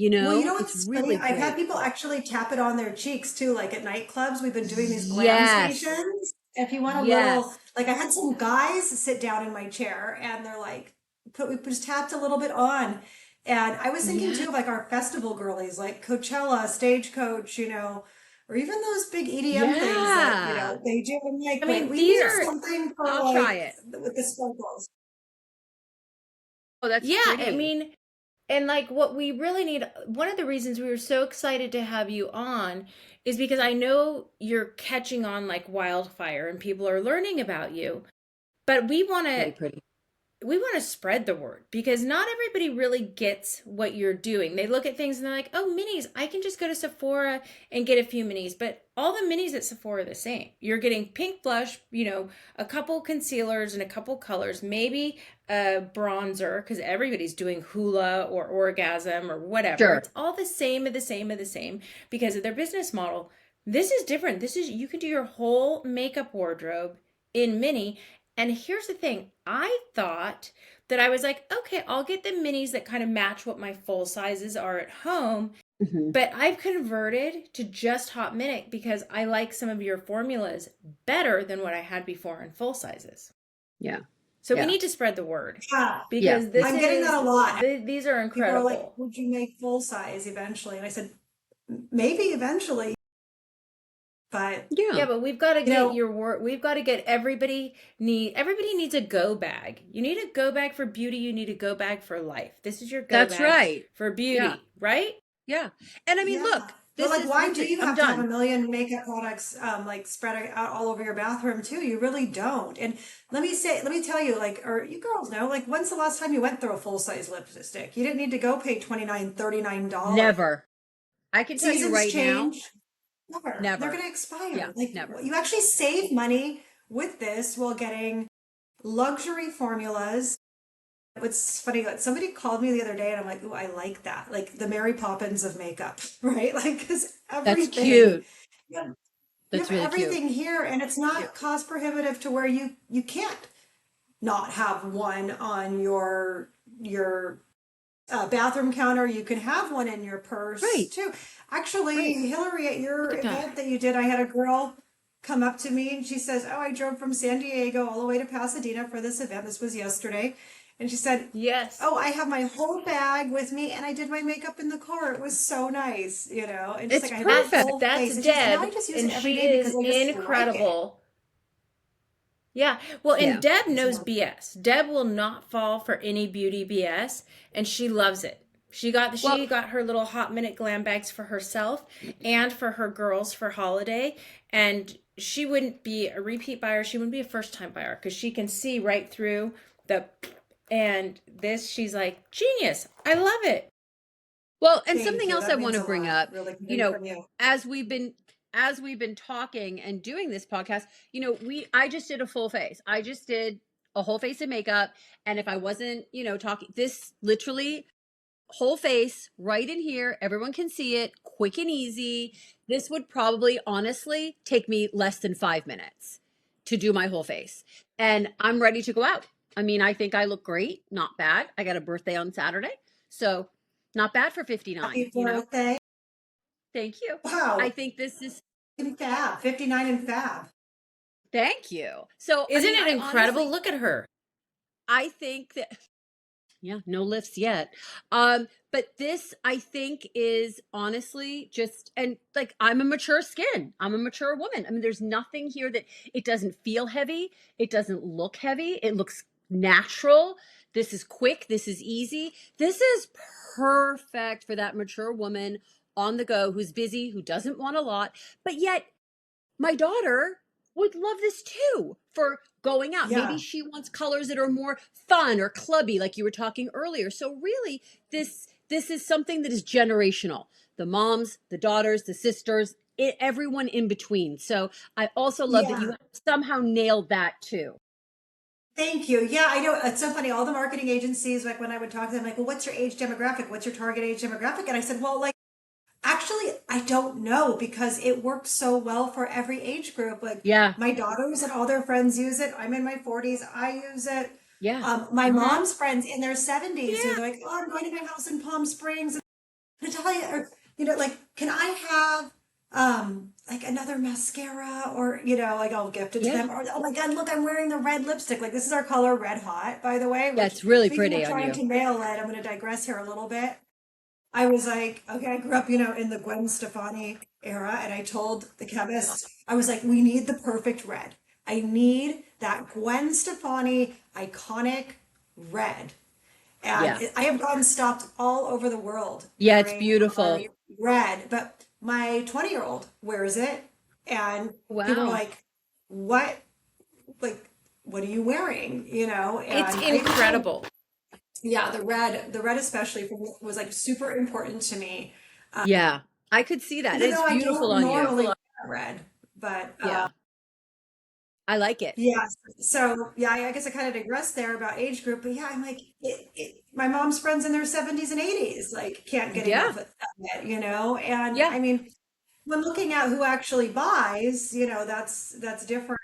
Well, you know It's what's funny? really I've had great. people actually tap it on their cheeks too, like at nightclubs. We've been doing these glam Yes. stations. If you want a little, Yes. like I had some guys sit down in my chair and they're like, we just tapped a little bit on. And I was thinking Yeah. too of like our festival girlies, like Coachella, Stagecoach, or even those big EDM things that, Yeah. they do. I'm I like, wait, mean, we these need are something for I'll try like it. with the sparkles. Oh, that's yeah, I pretty. mean, and like what we really need, one of the reasons we were so excited to have you on is because I know you're catching on like wildfire and people are learning about you. But Very pretty. we want to spread the word because not everybody really gets what you're doing. They look at things and they're like, oh, minis, I can just go to Sephora and get a few minis. But all the minis at Sephora are the same. You're getting pink blush, a couple concealers and a couple colors, maybe a bronzer because everybody's doing hula or orgasm or whatever. Sure. It's all the same of the same of the same because of their business model. This is different. You can do your whole makeup wardrobe in mini. And here's the thing, I thought that I was like, okay, I'll get the minis that kind of match what my full sizes are at home. Hmm. But I've converted to just Hot Minute because I like some of your formulas better than what I had before in full sizes. Yeah. So we Yeah. need to spread the word Yeah. Yeah. because I'm getting that a lot. these are People are like, incredible. would you make full size eventually? And I said, maybe eventually, but Yeah. Yeah, but we've got to you get know, your work. We've got to get everybody needs a go bag. You need a go bag for beauty. You need a go bag for life. This is your go That's bag right. for Yeah. beauty, right? Yeah. And I mean, yeah. look, But like, why do you I'm have to have a done. million makeup products like spread out all over your bathroom too? You really don't. And let me tell you, like, or you girls know, like, when's the last time you went through a full size lipstick? You didn't need to go pay $29, $39. Never. I can tell you Seasons right now, change. Never. They're never. going to expire. Yeah, Like, never. you actually save money with this while getting luxury formulas. It's funny, like somebody called me the other day and I'm like, ooh, I like that. Like the Mary Poppins of makeup, right? Like, because That's everything, cute. you have, you That's have really cute. everything here and it's Yeah. not cost prohibitive to where you can't not have one on your bathroom counter. You can have one in your purse Right. too. Actually, Right. Hillary, at your Look at event that. that you did, I had a girl come up to me and she says, oh, I drove from San Diego all the way to Pasadena for this event. This was yesterday. And she said, Yes. oh, I have my whole bag with me and I did my makeup in the car. It was so nice, you know. And she's It's like, I have my whole perfect. That's face. And she said, now I Deb, just use and it every she day because is I just like it. incredible. Yeah. Well, and Yeah. Deb knows So, BS. Deb will not fall for any beauty BS, and she loves it. Well, She got her little Hot Minute Glam Bags for herself and for her girls for holiday, and she wouldn't be a repeat buyer. She wouldn't be a first time buyer because she can see right through the. And this, she's like, genius. I love it. well, and thank something you. else I That want means to a bring lot, up, really, you coming know, from you. as we've been talking and doing this podcast, I just did a full face. I just did a whole face of makeup, and if I wasn't, talking this literally whole face right in here, everyone can see it, quick and easy. This would probably honestly take me less than 5 minutes to do my whole face. And I'm ready to go out. I mean, I think I look great, not bad. I got a birthday on Saturday. So, not bad for 59, Happy birthday. Thank you. I Wow. think this is In Fab, 59 in Fab. thank you. So, I Isn't mean, it I incredible? honestly Look at her. I think that yeah, no lifts yet. But this I think is honestly just and like I'm a mature skin. I'm a mature woman. I mean, there's nothing here that it doesn't feel heavy. It doesn't look heavy. It looks natural. This is quick. This is easy. This is perfect for that mature woman on the go who's busy, who doesn't want a lot, but yet my daughter would love this too for going out. Maybe Yeah. she wants colors that are more fun or clubby, like you were talking earlier. So really, this is something that is generational. The moms, the daughters, the sisters, everyone in between. So I also love that Yeah. you somehow nailed that too. Thank you. Yeah, I know. It's so funny. All the marketing agencies, like when I would talk to them, like, well, what's your age demographic? What's your target age demographic? And I said, well, like, actually, I don't know because it works so well for every age group. Like Yeah, my daughters and all their friends use it. I'm in my 40s. I use it. yeah, My Mm-hmm. mom's friends in their 70s, Yeah. they're like, oh, I'm going to my house in Palm Springs. Natalia, or, like, can I have like another mascara or, like I'll gift it to yeah. them. Or, oh my God, look, I'm wearing the red lipstick. Like this is our color Red Hot, by the way, Yeah, which it's really speaking of pretty on trying you. to nail it, I'm going to digress here a little bit. I was like, okay, I grew up, in the Gwen Stefani era, and I told the chemist, I was like, we need the perfect red. I need that Gwen Stefani iconic red. And Yeah, I have gotten stopped all over the world yeah, it's wearing beautiful. my red, but my 20-year-old wears it, and people are Wow. like, what, like, what are you wearing? It's And I just think, incredible. yeah, the red especially for me was like super important to me, Yeah, I could see that. even It's though I beautiful don't on you. normally wear red. But Yeah, I like it. yeah, so yeah, I guess I kind of digressed there about age group, but yeah, I'm like, my mom's friends in their 70s and 80s, like, can't get Yeah, enough of it, and yeah. I mean, when looking at who actually buys, that's different.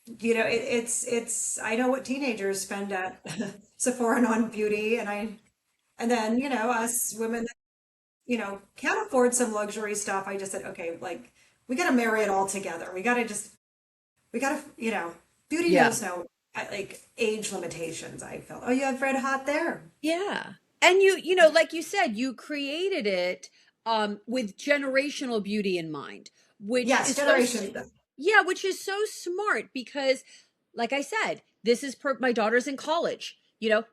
It's I know what teenagers spend at Sephora on beauty, and then us women that can't afford some luxury stuff. I just said, okay, like we got to marry it all together. We got to beauty Yeah. knows no like age limitations. I felt, oh, you have red hot there. Yeah. And like you said, you created it with generational beauty in mind, which Yes, is so generation. yeah, which is so smart because like I said, this is my daughter's in college.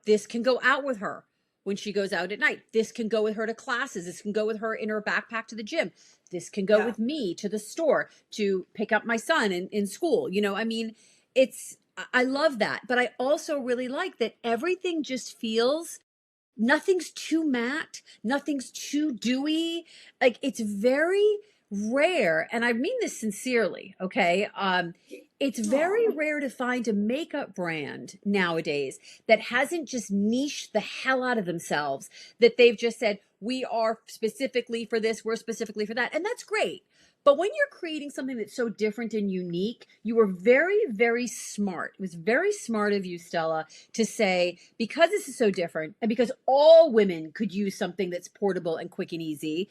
This can go out with her when she goes out at night. This can go with her to classes. This can go with her in her backpack to the gym. This can go Yeah. with me to the store to pick up my son in school. I mean, it's I love that, but I also really like that everything just feels nothing's too matte, nothing's too dewy. Like it's very rare, and I mean this sincerely, okay? It's very Aw. rare to find a makeup brand nowadays that hasn't just niched the hell out of themselves, that they've just said, we are specifically for this, we're specifically for that. And that's great. But when you're creating something that's so different and unique, you were very, very smart. It was very smart of you, Stella, to say, because this is so different and because all women could use something that's portable and quick and easy,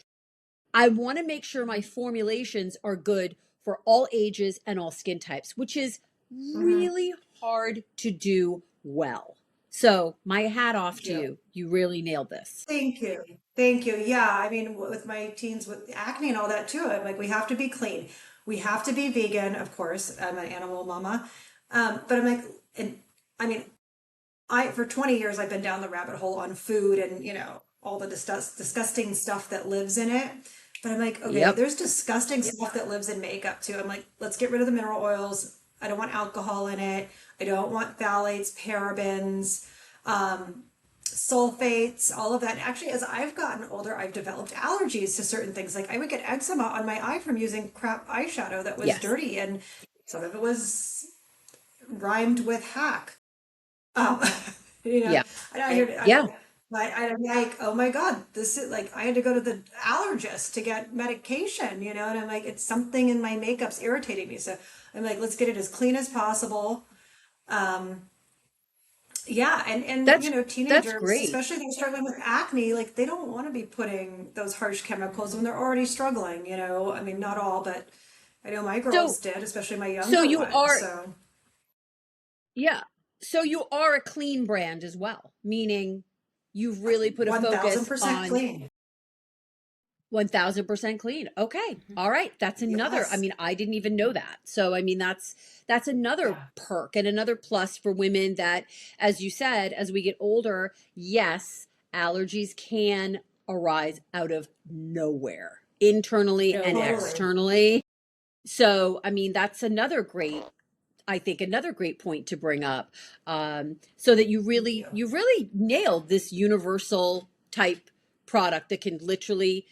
I want to make sure my formulations are good for all ages and all skin types, which is Mhm. really hard to do well. So my hat off Thank to you. you. You really nailed this. Thank you. Thank you. Yeah, I mean, with my teens with acne and all that too, I'm like, we have to be clean. We have to be vegan, of course. I'm an animal mama. But I'm like, and I mean, for 20 years I've been down the rabbit hole on food and, all the disgusting stuff that lives in it. But I'm like, okay, Yep. there's disgusting stuff that lives in makeup too. I'm like, let's get rid of the mineral oils. I don't want alcohol in it. I don't want phthalates, parabens, sulfates, all of that. Actually, as I've gotten older, I've developed allergies to certain things. Like I would get eczema on my eye from using crap eyeshadow that was Yes. dirty, and some of it was rhymed with hack. Um, you know, Yeah. I hear, Yeah. but I'm like, oh my God, this is like, I had to go to the allergist to get medication, and I'm like, it's something in my makeup's irritating me. So I'm like, let's get it as clean as possible. Um, yeah, and That's that's teenagers, great. especially those struggling with acne, like they don't want to be putting those harsh chemicals when they're already struggling, I mean, not all, but I know my So girls did, especially my so younger you ones. are So yeah. So you are a clean brand as well, meaning you've really put a focus 1000% on clean. 1000% clean. Okay. All right. That's another. I Yes. mean, I didn't even know that. So I mean, that's another Yeah. perk and another plus for women that, as you said, as we get older, yes, allergies can arise out of nowhere, internally and Nowhere. Totally. externally. So, I mean, that's another great, I think another great point to bring up, so that Thank you. you really nailed this universal type product that can literally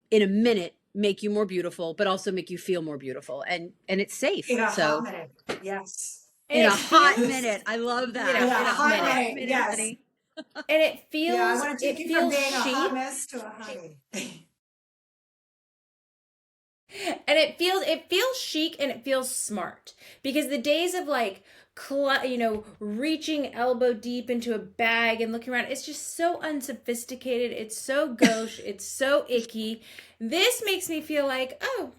in a minute make you more beautiful, but also make you feel more beautiful, and it's safe. In a hot So minute. Yes. And in a it hot feels, minute, I love In that. a In a hot hot minute. minute, Yes. honey. and it Yeah, I feels, want to take it you from feels being a hot chic. mess to a honey. And it feels chic and it feels smart because the days of like reaching elbow deep into a bag and looking around, it's just so unsophisticated, it's so gauche, it's so icky. This makes me feel like, oh,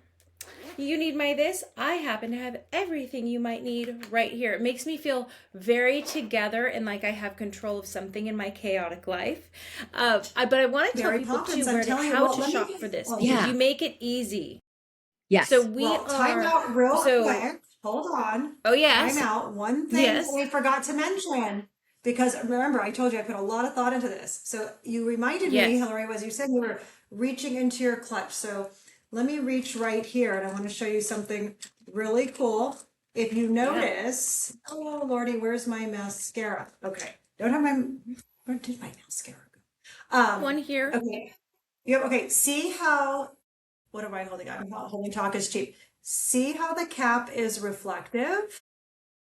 you need my this, I happen to have everything you might need right here. It makes me feel very together and like I have control of something in my chaotic life. But I want to tell Mary people too Poppins, I'm telling you, how well, to let me shop get, for this well, because Yeah. you make it easy. So Yes. we well, time are, out real so, quick. Hold on. oh Time yes, out. One thing that yes, we forgot to mention, because remember, I told you I put a lot of thought into this. So you reminded me, yes. Hillary, was you said you were reaching into your clutch. So let me reach right here and I want to show you something really cool. If you Yeah. notice, oh Lordy, where's my mascara? Okay. Don't have my, where did my mascara go? One here. Okay. Yep. Okay. See how, what am I holding? I'm not holding talk is cheap. See how the cap is reflective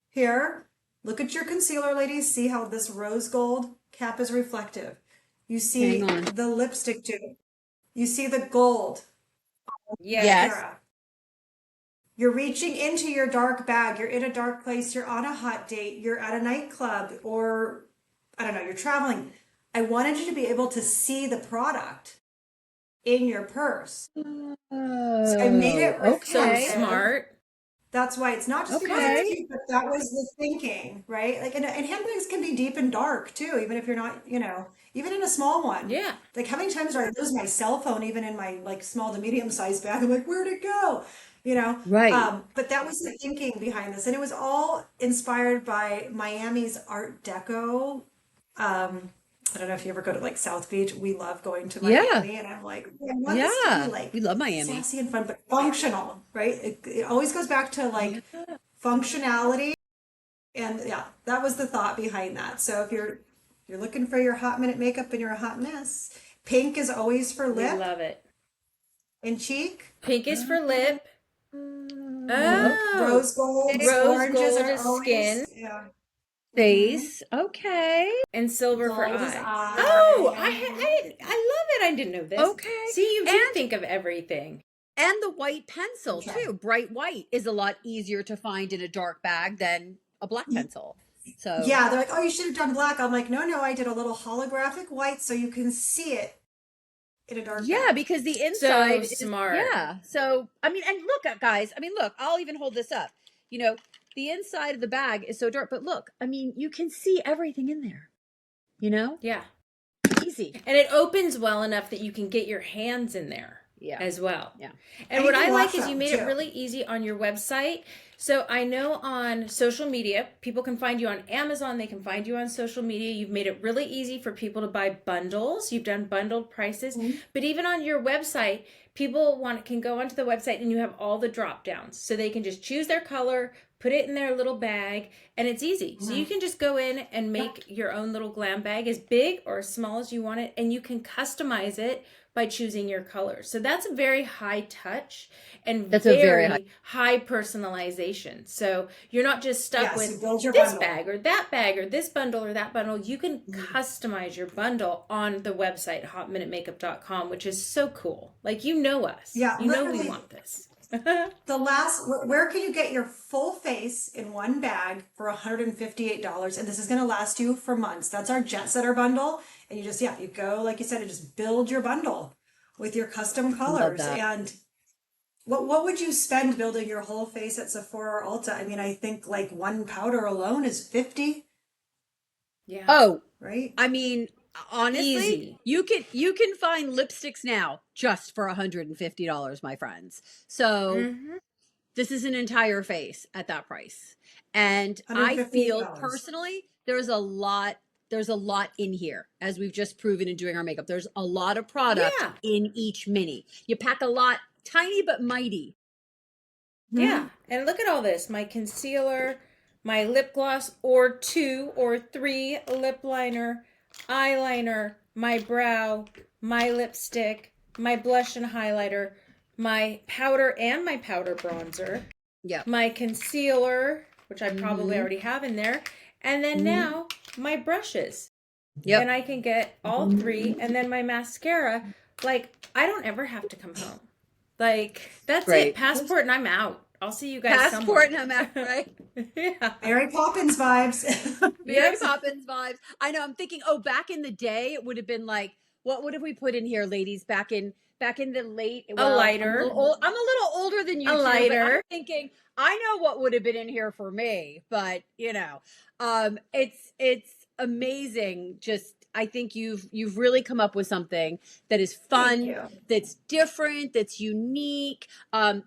here. Look at your concealer, ladies. See how this rose gold cap is reflective. You Hang see on. the lipstick tube. You see the gold Yes. Yes. mascara. You're reaching into your dark bag. You're in a dark place. You're on a hot date. You're at a nightclub or I don't know, you're traveling. I wanted you to be able to see the product in your purse. So I made Oh, it So okay. reflective. smart. That's why it's not just because it's Okay. cute, but that was the thinking, right? Like, and handbags can be deep and dark too, even if you're not, even in a small one. Yeah. Like, how many times do I lose my cell phone, even in my like small to medium sized bag? I'm like, where'd it go? Right. But that was the thinking behind this, and it was all inspired by Miami's Art Deco. I don't know if you ever go to like South Beach. We love going to Yeah. Miami, and I'm like, I want this to be Yeah. like We love Miami. sassy and fun, but functional, right? It always goes back to Yeah. like functionality, and yeah, that was the thought behind that. So if you're looking for your hot minute makeup and you're a hot mess, pink is always for We lip love it. and cheek. Pink is for lip. Okay. Oh, Rose golds, rose oranges gold are is skin always, yeah. Hmm. Face. Okay. and silver for Gold is eye. eye. Oh, I love it. I didn't know this. Okay. See, you do And think of everything. and the white pencil Okay. too. Bright white is a lot easier to find in a dark bag than a black pencil. So, Yeah, they're like, oh, you should have done black. I'm like, no, I did a little holographic white so you can see it in a dark yeah, bag. because the So inside is smart. yeah. So, I mean, and look guys, I mean, look, I'll even hold this up. You know, the inside of the bag is so dark. But look, I mean, you can see everything in there, you know? Yeah. Easy. And it opens well enough that you can get your hands in there Yeah. as well. Yeah. And And you what can I like wash is you them made it too. really easy on your website. So I know on social media, people can find you on Amazon, they can find you on social media. You've made it really easy for people to buy bundles. You've done bundled prices. Mhm. But even on your website, people can go onto the website and you have all the drop downs. So they can just choose their color, put it in their little bag, and it's easy. So you can just go in and make your own little glam bag as big or as small as you want it, and you can customize it by choosing your colors. So that's a very high touch and That's a very high. very high personalization. So you're not just stuck Yes, you with build your this bundle. bag or this bundle or that bundle. You can customize your bundle on the website hotminutemakeup.com, which is so cool. Like, you know us. Yeah, You know we literally. want this. Where can you get your full face in one bag for $158? And this is going to last you for months. That's our Jet Setter bundle. And you just, yeah, you go, like you said, and just build your bundle with your custom Love colors. that. And what would you spend building your whole face at Sephora or Ulta? I mean, I think like one powder alone is 50, Yeah. Oh, right? I mean, honestly, Easy. you can find lipsticks now just for $150, my friends. So Mm-hmm. this is an entire face at that price. And I feel $158. personally there's a lot in here, as we've just proven in doing our makeup. There's a lot of product Yeah. in each mini. You pack a lot, tiny but mighty. Yeah. And look at all this. My concealer, my lip gloss, or 2 or 3 lip liner, eyeliner, my brow, my lipstick, my blush and highlighter, my powder and my powder bronzer, Yep. my concealer, which I probably Mhm. already have in there, and then now my brushes. Yep. And I can get all 3, and then my mascara. Like, I don't ever have to come home. Like, that's Great. it. Passport and I'm out. I'll see you guys Passport somewhere. and I'm out, right? Yeah. Mary Poppins vibes. Mary Yes. Poppins vibes. I know. I'm thinking, oh, back in the day, it would have been like, what would have we put in here, ladies? Back in the late. A Well, lighter. I'm a little older than you A two, but I'm lighter. thinking, I know what would have been in here for me. But it's amazing. Just I think you've really come up with something that is Thank fun, you. that's different, that's unique.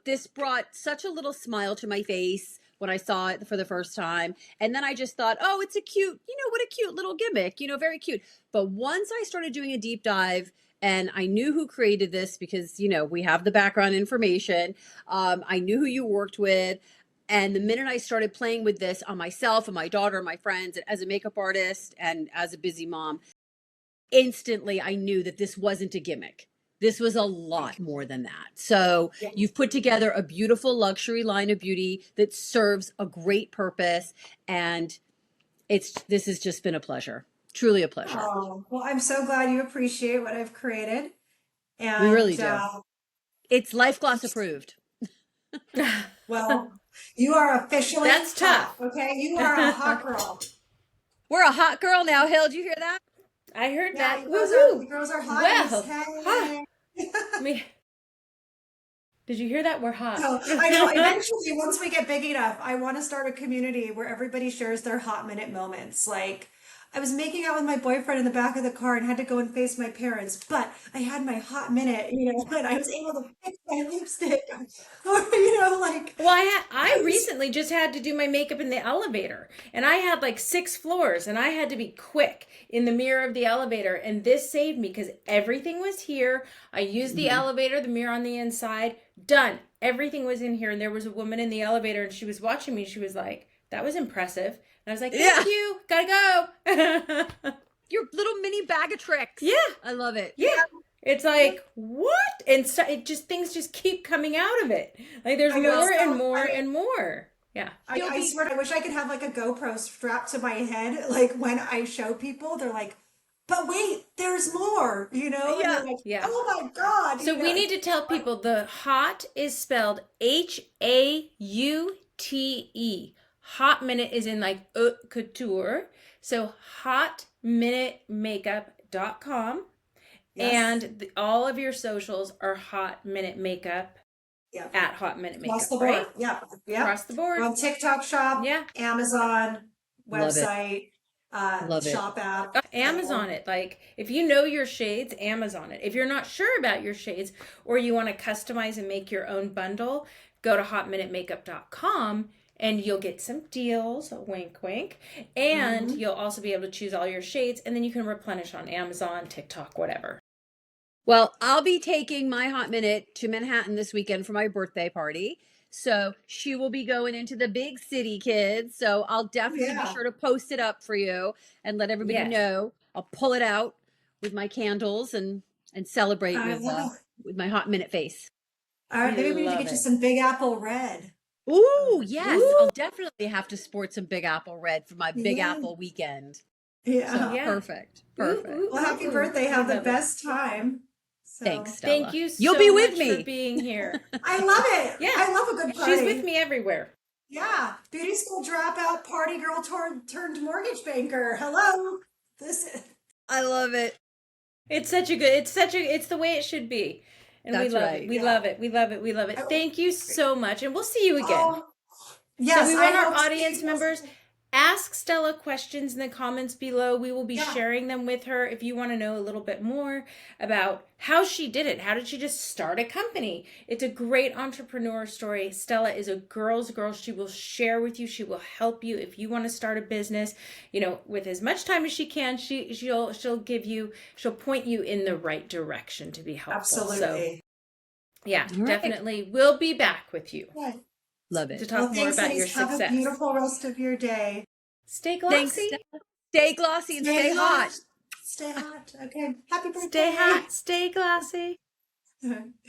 This brought such a little smile to my face when I saw it for the first time. And then I just thought, oh, it's a cute, what a cute little gimmick, very cute. But once I started doing a deep dive and I knew who created this because, we have the background information. I knew who you worked with. And the minute I started playing with this on myself and my daughter and my friends and as a makeup artist and as a busy mom, instantly I knew that this wasn't a gimmick. This was a lot more than that. So you've put together a beautiful luxury line of beauty that serves a great purpose. And this has just been a pleasure. Truly a pleasure. Oh, well, I'm so glad you appreciate what I've created. We really And do. It's LifeGLOSS approved. well, you are officially That's hot, tough. okay? You are a hot girl. We're a hot girl now. Hill, did you hear that? I heard Yeah, that. you Woohoo! girls are hot. Well, Hey. me. Did you hear that? We're hot. So I know eventually, once we get big enough, I want to start a community where everybody shares their hot minute moments. Like, I was making out with my boyfriend in the back of the car and had to go and face my parents, but I had my hot minute, and I was able to fix my lipstick. Or, like, Well, I recently just had to do my makeup in the elevator, and I had like 6 floors, and I had to be quick in the mirror of the elevator, and this saved me because everything was here. I used the elevator, the mirror on the inside, done. Everything was in here, and there was a woman in the elevator, and she was watching me. She was like, "That was impressive," and I was like, "Thank you, gotta go." Your little mini bag of tricks. Yeah. I love it. Yeah. It's like, what? And so things just keep coming out of it. Like, there's I know, more and so more I- and more. Yeah. I swear, I wish I could have like a GoPro strapped to my head. Like when I show people, they're like, but wait, there's more, And Yeah. they're like, Yeah. oh my God. So we need to tell people the hot is spelled HAUTE. Hot minute is in like haute couture. So hotminutemakeup.com. Yes. And all of your socials are Hot Minute Makeup. Yeah. at Hot Minute Across Makeup, the board. right? Yeah. Yeah. Across the board. We're on TikTok shop, Yeah. Amazon, Love it. website, Love it. shop app. Amazon it. Like if you know your shades, Amazon it. If you're not sure about your shades or you want to customize and make your own bundle, go to hotminutemakeup.com and you'll get some deals, wink wink, and Mhm. you'll also be able to choose all your shades and then you can replenish on Amazon, TikTok, whatever. Well, I'll be taking my Hot Minute to Manhattan this weekend for my birthday party. So she will be going into the big city, kids. So I'll Oh, definitely be yeah. sure to post it up for you and let everybody Yes. know. I'll pull it out with my candles and celebrate I love it. with my Hot Minute face. All right, We maybe we need to love get you it. some Big Apple Red. Ooh, Um, yes. Ooh, I'll definitely have to sport some Big Apple red for my Big yeah. Apple weekend. So Yeah. yeah. perfect. Ooh, Perfect. ooh, Well, ooh, happy ooh. birthday. We Have the love it. best time. Thanks, So Thank Stella. you You'll be so with much for me. being here. I love it. Yeah. I love a good She's with party. me everywhere. Yeah. Beauty school dropout, party girl turned mortgage banker. Hello. This is, I love it. It's the way it should be. And we That's love it. right. We yeah. love it. We love it. We love it. I, Thank you so much. And we'll see you again. oh, So yes. we I want our hope to see audience you. members ask Stella questions in the comments below. We will be Yeah. sharing them with her if you want to know a little bit more about how she did it. How did she just start a company? It's a great entrepreneur story. Stella is a girl's girl. She will share with you. She will help you if you want to start a business, with as much time as she can. She'll point you in the right direction to be helpful. So Absolutely. yeah, All right. definitely we'll be back with you Right. Love to it. Well, talk more thanks, about your ladies. Have a success. beautiful rest of your day. Stay Thanks, glossy. Stella. Stay glossy and Stay stay hot. hot. Stay hot. Okay. Happy Stay birthday. hot. Stay glossy.